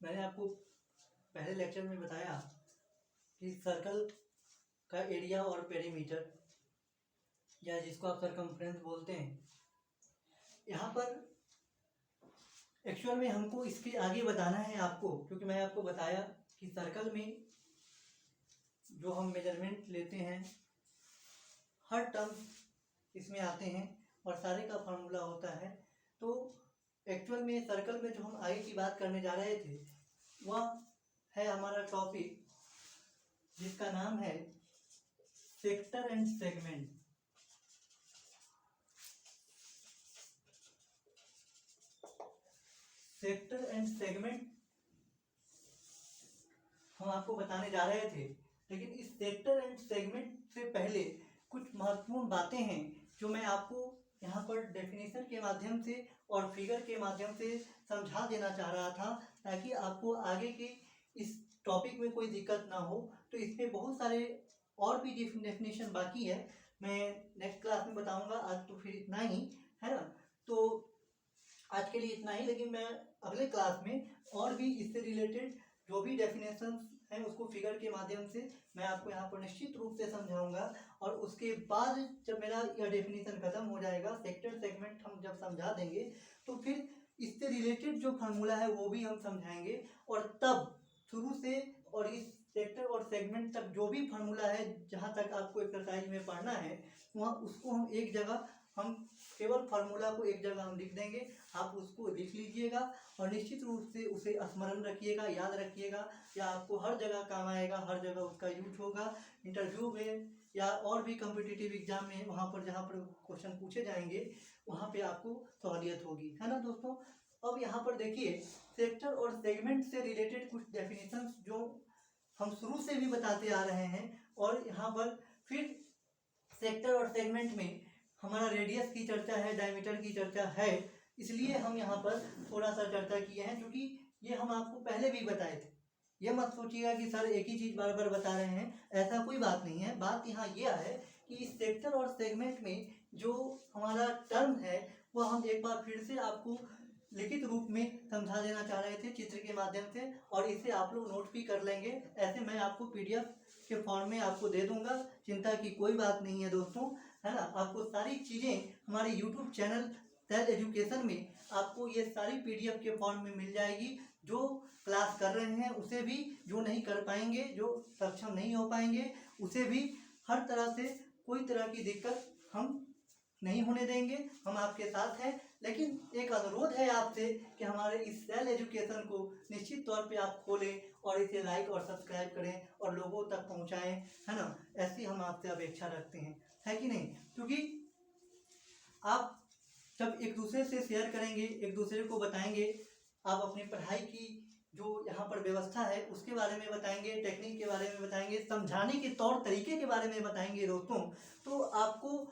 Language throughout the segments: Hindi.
मैंने आपको पहले लेक्चर में बताया कि सर्कल का एरिया और पेरीमीटर, या जिसको आप सरकमफ्रेंस बोलते हैं, यहाँ पर एक्चुअल में हमको इसके आगे बताना है आपको, क्योंकि मैं आपको बताया कि सर्कल में जो हम मेजरमेंट लेते हैं हर टर्म इसमें आते हैं और सारे का फार्मूला होता है। तो एक्चुअल में सर्कल में जो हम आगे की बात करने जा रहे थे वह है हमारा टॉपिक जिसका नाम है sector and segment. Sector and segment हम आपको बताने जा रहे थे, लेकिन इस सेक्टर एंड सेगमेंट से पहले कुछ महत्वपूर्ण बातें हैं जो मैं आपको यहाँ पर डेफिनेशन के माध्यम से और फिगर के माध्यम से समझा देना चाह रहा था, ताकि आपको आगे के इस टॉपिक में कोई दिक्कत ना हो। तो इसमें बहुत सारे और भी डेफिनेशन बाकी है, मैं नेक्स्ट क्लास में बताऊंगा। आज तो फिर इतना ही है ना, तो आज के लिए इतना ही, लेकिन मैं अगले क्लास में और भी इससे रिलेटेड जो भी डेफिनेशन है उसको फिगर के माध्यम से मैं आपको यहाँ पर निश्चित रूप से समझाऊंगा। और उसके बाद जब मेरा यह डेफिनेशन खत्म हो जाएगा, सेक्टर सेगमेंट हम जब समझा देंगे, तो फिर इससे रिलेटेड जो फार्मूला है वो भी हम समझाएंगे। और तब शुरू से और इस सेक्टर और सेगमेंट तक जो भी फार्मूला है, जहाँ तक आपको एक्सरसाइज में पढ़ना है, वहाँ उसको हम एक जगह, हम केवल फार्मूला को एक जगह हम लिख देंगे, आप उसको लिख लीजिएगा और निश्चित रूप से उसे स्मरण रखिएगा, याद रखिएगा, या आपको हर जगह काम आएगा, हर जगह उसका यूज होगा। इंटरव्यू में या और भी कॉम्पिटिटिव एग्जाम में, वहाँ पर जहाँ पर क्वेश्चन पूछे जाएंगे, वहाँ पे आपको सहूलियत होगी, है ना दोस्तों। अब यहाँ पर देखिए, सेक्टर और सेगमेंट से रिलेटेड कुछ डेफिनेशंस जो हम शुरू से भी बताते आ रहे हैं, और यहाँ पर फिर सेक्टर और सेगमेंट में हमारा रेडियस की चर्चा है, डायमीटर की चर्चा है, इसलिए हम यहाँ पर थोड़ा सा चर्चा किए हैं, क्योंकि ये हम आपको पहले भी बताए थे। ये मत सोचिएगा कि सर एक ही चीज़ बार बार बता रहे हैं, ऐसा कोई बात नहीं है। बात यहाँ यह है कि इस सेक्टर और सेगमेंट में जो हमारा टर्म है वह हम एक बार फिर से आपको लिखित रूप में समझा देना चाह रहे थे चित्र के माध्यम से, और इसे आप लोग नोट भी कर लेंगे। ऐसे मैं आपको PDF के फॉर्म में आपको दे दूंगा, चिंता की कोई बात नहीं है दोस्तों, है ना। आपको सारी चीज़ें हमारे YouTube चैनल सेल एजुकेशन में आपको ये सारी PDF के फॉर्म में मिल जाएगी। जो क्लास कर रहे हैं उसे भी, जो नहीं कर पाएंगे, जो सक्षम नहीं हो पाएंगे, उसे भी हर तरह से कोई तरह की दिक्कत हम नहीं होने देंगे, हम आपके साथ हैं। लेकिन एक अनुरोध है आपसे कि हमारे इस सेल एजुकेशन को निश्चित तौर पे आप खोलें और इसे लाइक और सब्सक्राइब करें और लोगों तक पहुंचाएं, है ना। ऐसी हम आपसे अपेक्षा रखते हैं, है कि नहीं। क्योंकि आप जब एक दूसरे से शेयर करेंगे, एक दूसरे को बताएंगे, आप अपनी पढ़ाई की जो यहाँ पर व्यवस्था है उसके बारे में बताएंगे, टेक्निक के बारे में बताएंगे, समझाने के तौर तरीके के बारे में बताएंगे दोस्तों, तो आपको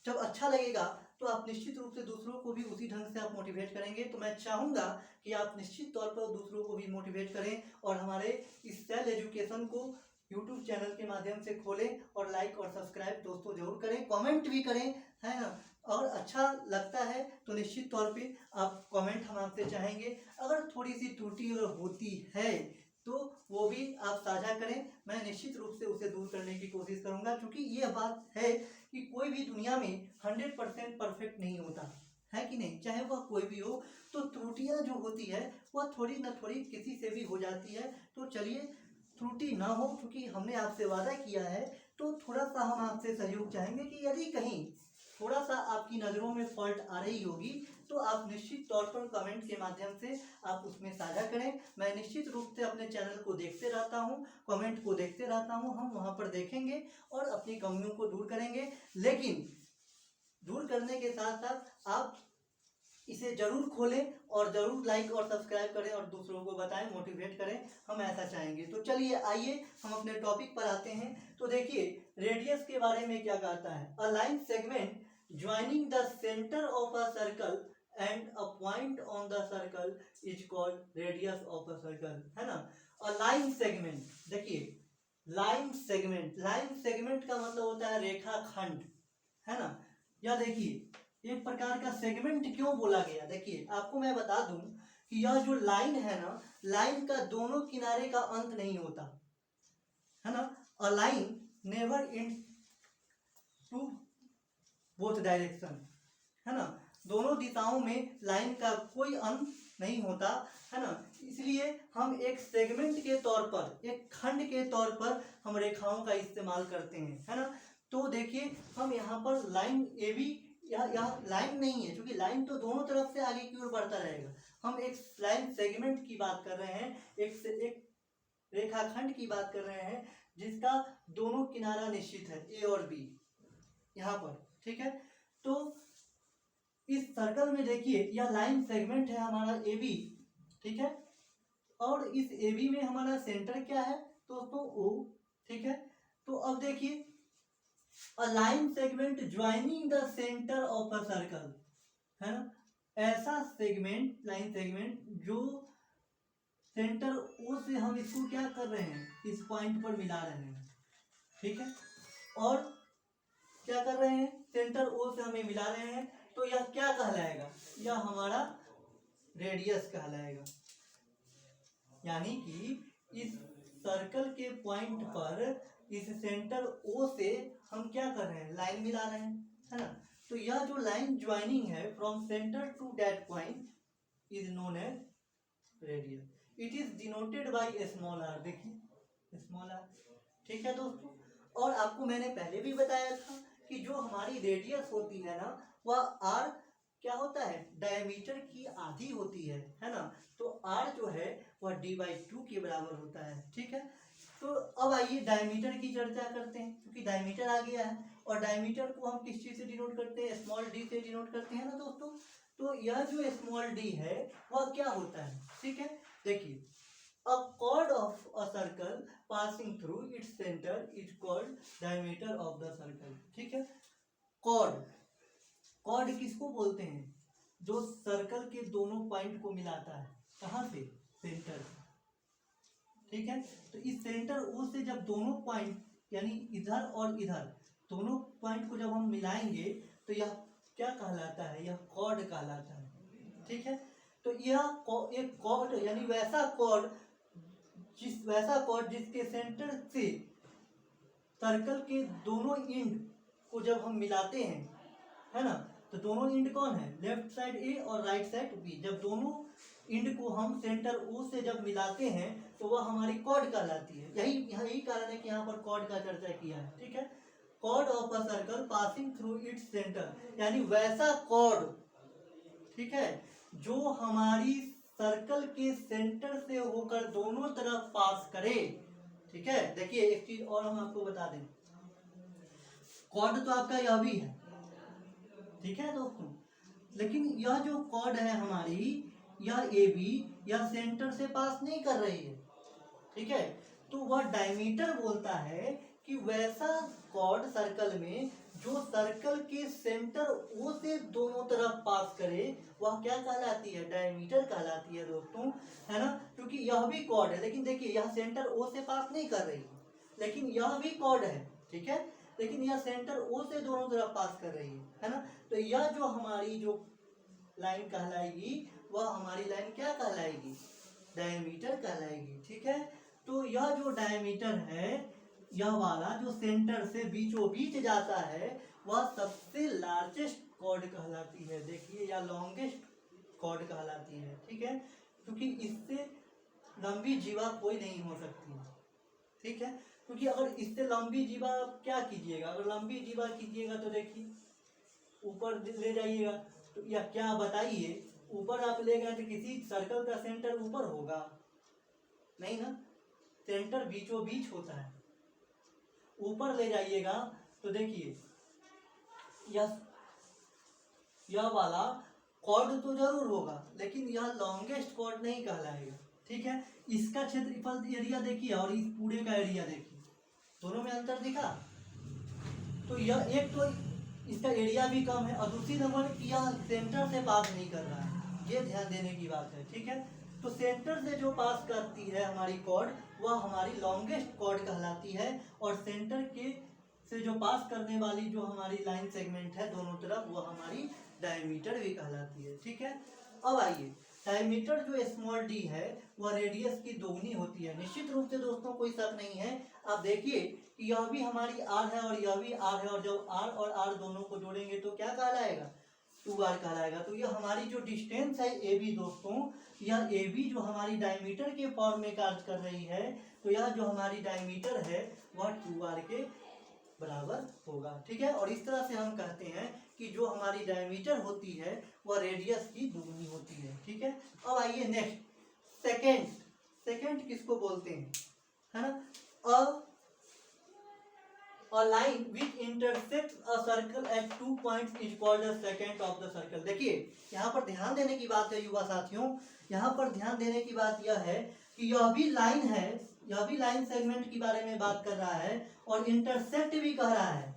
जब अच्छा लगेगा तो आप निश्चित रूप से दूसरों को भी उसी ढंग से आप मोटिवेट करेंगे। तो मैं चाहूँगा कि आप निश्चित तौर पर दूसरों को भी मोटिवेट करें और हमारे इस सेल एजुकेशन को YouTube चैनल के माध्यम से खोलें और लाइक और सब्सक्राइब दोस्तों जरूर करें, कमेंट भी करें, है ना। और अच्छा लगता है तो निश्चित तौर पे आप कमेंट हम आपसे चाहेंगे। अगर थोड़ी सी त्रुटि होती है तो वो भी आप साझा करें, मैं निश्चित रूप से उसे दूर करने की कोशिश करूंगा। क्योंकि ये बात है कि कोई भी दुनिया में 100% परफेक्ट नहीं होता, है कि नहीं, चाहे वह कोई भी हो। तो त्रुटियां जो होती है वह थोड़ी ना थोड़ी किसी से भी हो जाती है। तो चलिए, त्रुटि ना हो, क्योंकि हमने आपसे वादा किया है, तो थोड़ा सा हम आपसे सहयोग चाहेंगे कि यदि कहीं थोड़ा सा आपकी नज़रों में फॉल्ट आ रही होगी तो आप निश्चित तौर पर कमेंट के माध्यम से आप उसमें साझा करें। मैं निश्चित रूप से अपने चैनल को देखते रहता हूं, कमेंट को देखते रहता हूं, हम वहां पर देखेंगे और अपनी कमियों को दूर करेंगे। लेकिन दूर करने के साथ साथ आप इसे जरूर खोलें और जरूर लाइक और सब्सक्राइब करें और दूसरों को बताएं, मोटिवेट करें, हम ऐसा चाहेंगे। तो चलिए आइए हम अपने टॉपिक पर आते हैं। तो देखिए, रेडियस के बारे में क्या कहता है। A line segment joining the centre of a circle and a point on the circle is called radius of a circle, है ना। अ लाइन सेगमेंट, देखिए लाइन सेगमेंट का मतलब होता है रेखा खंड, है ना। या देखिए, एक प्रकार का सेगमेंट क्यों बोला गया, देखिए आपको मैं बता दूं कि यह जो लाइन है ना, लाइन का दोनों किनारे का अंत नहीं होता है ना। A line never end to both direction है ना, दोनों दिशाओं में लाइन का कोई अंत नहीं होता है ना। इसलिए हम एक सेगमेंट के तौर पर, एक खंड के तौर पर हम रेखाओं का इस्तेमाल करते हैं है ना। तो देखिए हम यहाँ पर लाइन ए बी, यहाँ लाइन नहीं है क्योंकि लाइन तो दोनों तरफ से आगे की ओर बढ़ता रहेगा। हम एक लाइन सेगमेंट की बात कर रहे हैं, एक रेखाखंड की बात कर रहे हैं जिसका दोनों किनारा निश्चित है ए और बी यहाँ पर, ठीक है। तो इस सर्कल में देखिए यह लाइन सेगमेंट है हमारा ए बी, ठीक है, और इस ए बी में हमारा सेंटर क्या है दोस्तों ओ, ठीक है। तो अब देखिए a line segment joining the centre of a circle है ना, ऐसा सेगमेंट, लाइन सेगमेंट जो सेंटर ओ से हम इसको क्या कर रहे हैं, इस पॉइंट पर मिला रहे हैं, ठीक है, और क्या कर रहे हैं, सेंटर ओ से हमें मिला रहे हैं। तो यह क्या कहलाएगा, यह हमारा रेडियस कहलाएगा। यानी कि इस सर्कल के पॉइंट पर इस सेंटर ओ से हम क्या कर रहे हैं, लाइन मिला रहे हैं है ना। तो यह जो लाइन ज्वाइनिंग है from centre to that point is known as radius. It is denoted by small R, देखिए स्मॉल आर, ठीक है दोस्तों। और आपको मैंने पहले भी बताया था कि जो हमारी रेडियस होती है ना, वह आर क्या होता है, डायमीटर की आधी होती है ना। तो आर जो है वह d/2 के बराबर होता है, ठीक है। तो अब आइए डायमीटर की चर्चा करते हैं, क्योंकि डायमीटर आ गया है और डायमीटर को हम किस चीज से डिनोट करते हैं, स्मॉल डी से डिनोट करते हैं ना दोस्तों। तो यह जो स्मॉल डी है वह क्या होता है, ठीक है। देखिए a chord of a circle passing through its center is called diameter of the circle, ठीक है। chord, chord किसको बोलते हैं, जो सर्कल के दोनों पॉइंट को मिलाता है, कहाँ से, सेंटर से, ठीक है। तो इस सेंटर ओ से जब दोनों पॉइंट यानी इधर और इधर दोनों पॉइंट को जब हम मिलाएंगे तो यह क्या कहलाता है, यह कॉर्ड कहलाता है, ठीक है। तो यह एक कॉर्ड यानी वैसा कॉर्ड जिसके सेंटर से सर्कल के दोनों एंड को जब हम मिलाते हैं है ना, तो दोनों एंड कौन है, लेफ्ट साइड ए और राइट साइड बी, जब दोनों एंड को हम सेंटर ओ से जब मिलाते हैं तो वह हमारी कॉर्ड कहलाती है। यही कारण है कि यहाँ पर कॉर्ड का चर्चा किया है, ठीक है। Chord of a circle passing through its centre, यानी वैसा कॉर्ड, ठीक है, जो हमारी सर्कल के सेंटर से होकर दोनों तरफ पास करे, ठीक है। देखिए एक चीज और हम आपको बता दें, कॉर्ड तो आपका यह भी है, ठीक है दोस्तों, लेकिन यह जो कॉर्ड है हमारी, यह ए बी यह सेंटर से पास नहीं कर रही है, ठीक है। तो वह डायमीटर बोलता है कि वैसा कॉर्ड सर्कल में जो सर्कल के सेंटर ओ से दोनों तरफ पास करे वह क्या कहलाती है, डायमीटर कहलाती है दोस्तों, है ना। क्योंकि यह भी कॉर्ड है, लेकिन देखिए यह सेंटर ओ से पास नहीं कर रही है, लेकिन यह भी कॉर्ड है, ठीक है, लेकिन यह सेंटर ओ से दोनों तरफ पास कर रही है ना। तो यह जो हमारी जो लाइन कहलाएगी वह हमारी लाइन क्या कहलाएगी, डायमीटर कहलाएगी, ठीक है। तो यह जो डायमीटर है, यह वाला जो सेंटर से बीचों बीच जाता है वह सबसे लार्जेस्ट कॉर्ड कहलाती है, देखिए या लॉन्गेस्ट कॉर्ड कहलाती है, ठीक है, क्योंकि इससे लंबी जीवा कोई नहीं हो सकती, ठीक है। क्योंकि अगर इससे लंबी जीवा क्या कीजिएगा, अगर लंबी जीवा कीजिएगा तो देखिए ऊपर ले जाइएगा, तो या क्या बताइए, ऊपर आप ले गए तो किसी सर्कल का सेंटर ऊपर होगा नहीं ना, सेंटर बीचों बीच होता है। ऊपर ले जाइएगा तो देखिए यह वाला कॉर्ड तो जरूर होगा, लेकिन यह लॉन्गेस्ट कॉर्ड नहीं कहलाएगा, ठीक है। इसका क्षेत्रफल एरिया देखिए और इस पूरे का एरिया देखिए, दोनों में अंतर दिखा। तो यह एक तो इसका एरिया भी कम है और दूसरी नंबर यह सेंटर से पास नहीं कर रहा है, ये ध्यान देने की बात है, ठीक है। तो सेंटर से जो पास करती है हमारी कॉर्ड वह हमारी लॉन्गेस्ट कॉर्ड कहलाती है, और सेंटर के से जो पास करने वाली जो हमारी लाइन सेगमेंट है दोनों तरफ वह हमारी डायमीटर भी कहलाती है, ठीक है। अब आइए डायमीटर जो स्मॉल डी है वह रेडियस की दोगुनी होती है। निश्चित रूप से दोस्तों कोई शक नहीं है। आप देखिए कि यह भी हमारी आर है और यह भी आर है, और जब आर और आर दोनों को जोड़ेंगे तो क्या कहलाएगा, 2r कहलाएगा। तो यह हमारी जो डिस्टेंस है ए बी दोस्तों, यह ए बी जो हमारी डायमीटर के फॉर्म में कार्य कर रही है, तो यह जो हमारी डायमीटर है वह 2r के बराबर होगा। ठीक है, और इस तरह से हम कहते हैं कि जो हमारी डायमीटर होती है वह रेडियस की दुगनी होती है। ठीक है, अब आइए नेक्स्ट, सेकेंड। सेकेंड किसको बोलते हैं, है ना। A line which intersects a circle at 2 points is called a secant of the circle। देखिए यहाँ पर ध्यान देने की बात है युवा साथियों, यहाँ पर ध्यान देने की बात यह है कि यह भी लाइन है, यह भी लाइन सेगमेंट के बारे में बात कर रहा है और इंटरसेक्ट भी कह रहा है,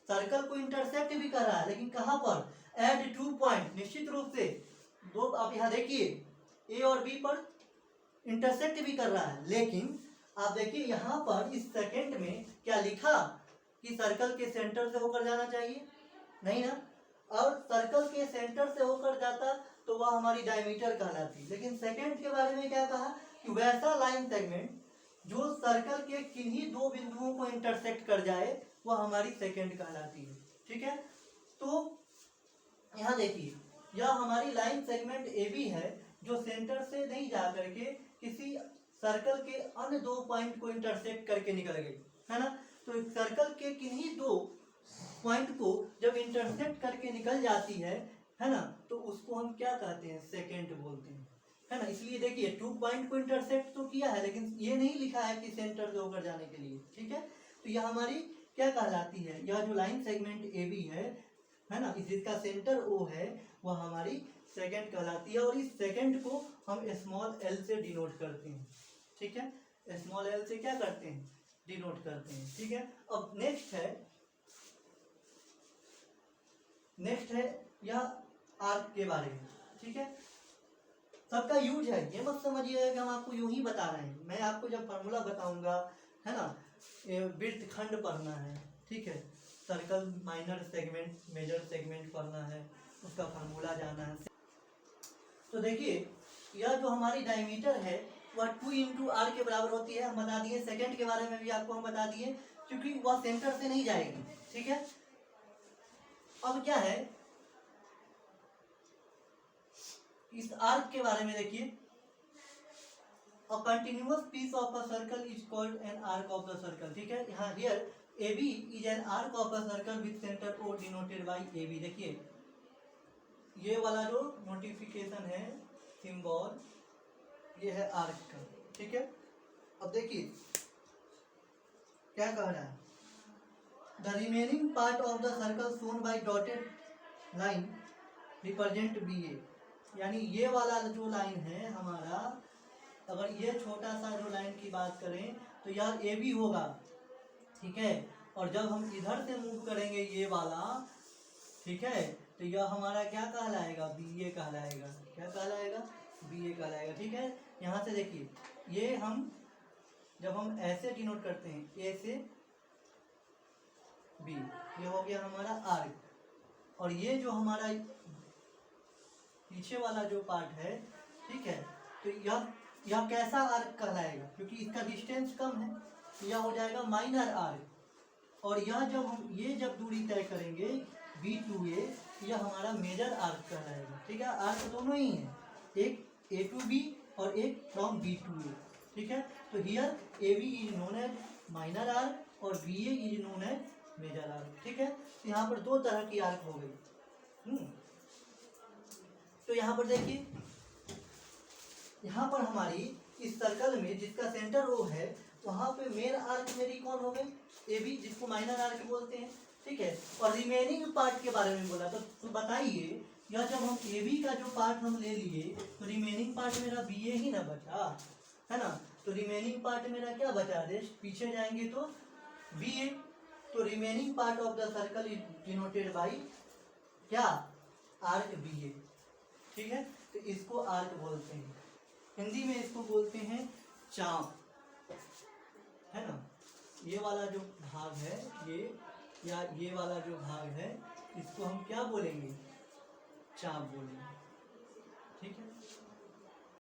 सर्कल को इंटरसेक्ट भी कर रहा है, लेकिन कहाँ पर, एट 2 पॉइंट। निश्चित रूप से दो, आप यहाँ देखिए ए और बी पर इंटरसेक्ट भी कर रहा है, लेकिन आप देखिए यहाँ पर इस सेकेंड में क्या लिखा कि सर्कल के सेंटर से होकर जाना चाहिए, नहीं ना। और सर्कल के सेंटर से होकर जाता तो वह हमारी डायमीटर कहलाती। लेकिन सेकेंड के बारे में क्या कहा कि वैसा लाइन सेगमेंट जो सर्कल के किन्हीं दो बिंदुओं को इंटरसेक्ट कर जाए वह हमारी सेकेंड कहलाती है। ठीक है, तो यहाँ देखिए यह हमारी लाइन सेगमेंट ए बी है जो सेंटर से नहीं जा करके किसी सर्कल के अन्य दो पॉइंट को इंटरसेक्ट करके निकल गई, है ना। तो सर्कल के किन्हीं दो पॉइंट को जब इंटरसेक्ट करके निकल जाती है ना, तो उसको हम क्या कहते हैं, सेकेंड बोलते हैं, है ना। इसलिए देखिए 2 पॉइंट को इंटरसेक्ट तो किया है, लेकिन ये नहीं लिखा है कि सेंटर से होकर जाने के लिए। ठीक है, तो यह हमारी क्या कहलाती है, यह जो लाइन सेगमेंट ए बी है ना, जिसका सेंटर ओ है वह हमारी सेकेंड कहलाती है। और इस सेकेंड को हम स्मॉल एल से डिनोट करते हैं। ठीक है, स्मॉल एल से क्या करते हैं, डिनोट करते हैं। ठीक है, अब नेक्स्ट है यह आर्क के बारे में। ठीक है, सबका यूज है, ये मत समझिएगा कि हम आपको यूं ही बता रहे हैं। मैं आपको जब फार्मूला बताऊंगा, है ना, वृत्तखंड पढ़ना है, ठीक है, circle minor segment major segment पढ़ना है, उसका फार्मूला जाना है। तो देखिए यह जो हमारी डायमीटर है वह 2 इंटू आर के बराबर होती है। हम बता दिए, सेकेंड के बारे में भी आपको हम बता दिए, क्योंकि वह सेंटर से नहीं जाएगी। ठीक है, अब क्या है इस आर्क के बारे में देखिए, a continuous piece of a circle is called an arc of the circle. ठीक है, यहाँ here A B is an arc of a circle with centre O denoted by A B. देखिए ये वाला जो नोटिफिकेशन है सिंबल, ये है आर्क का। ठीक है, अब देखिए क्या कह रहा है, the remaining part of the circle shown by dotted line represent B A. यानी ये वाला जो लाइन है हमारा, अगर ये छोटा सा जो लाइन की बात करें तो यह ए बी होगा। ठीक है, और जब हम इधर से मूव करेंगे ये वाला, ठीक है, तो यह हमारा क्या कहलाएगा, बी ए कहलाएगा। क्या कहलाएगा, बी ए कहलाएगा। ठीक है, यहाँ से देखिए ये हम जब हम ऐसे डिनोट करते हैं ए से बी, ये हो गया हमारा आर्क, और ये जो हमारा पीछे वाला जो पार्ट है, ठीक है, तो यह कैसा आर्क कहलाएगा, क्योंकि इसका डिस्टेंस कम है, तो यह हो जाएगा माइनर आर्क। और यह जब हम ये जब दूरी तय करेंगे बी टू ए, यह हमारा मेजर आर्क कहलाएगा। ठीक है, आर्क दोनों ही हैं, एक ए टू बी और एक फ्रॉम बी टू ए। ठीक है, तो here A B is known as minor arc और B A is known as major arc. ठीक है, तो यहाँ पर दो तरह की आर्क हो गई। तो यहाँ पर देखिए, यहाँ पर हमारी इस सर्कल में जिसका सेंटर ओ है, वहाँ पे मेन आर्क मेरी कौन हो गई, ए बी, जिसको माइनर आर्क बोलते हैं। ठीक है, और रिमेनिंग पार्ट के बारे में बोला तो बताइए, यह जब हम ए बी का जो पार्ट हम ले लिए तो रिमेनिंग पार्ट मेरा बी ए ही ना बचा, है ना। तो रिमेनिंग पार्ट मेरा क्या बचा, रेस्ट पीछे जाएंगे तो बी ए। तो remaining part of the circle is denoted by क्या, आर्क बी ए। ठीक है, तो इसको आर्क बोलते हैं, हिंदी में इसको बोलते हैं चाप, है ना। ये वाला जो भाग है ये वाला जो भाग है इसको हम क्या बोलेंगे, चाप बोलेंगे।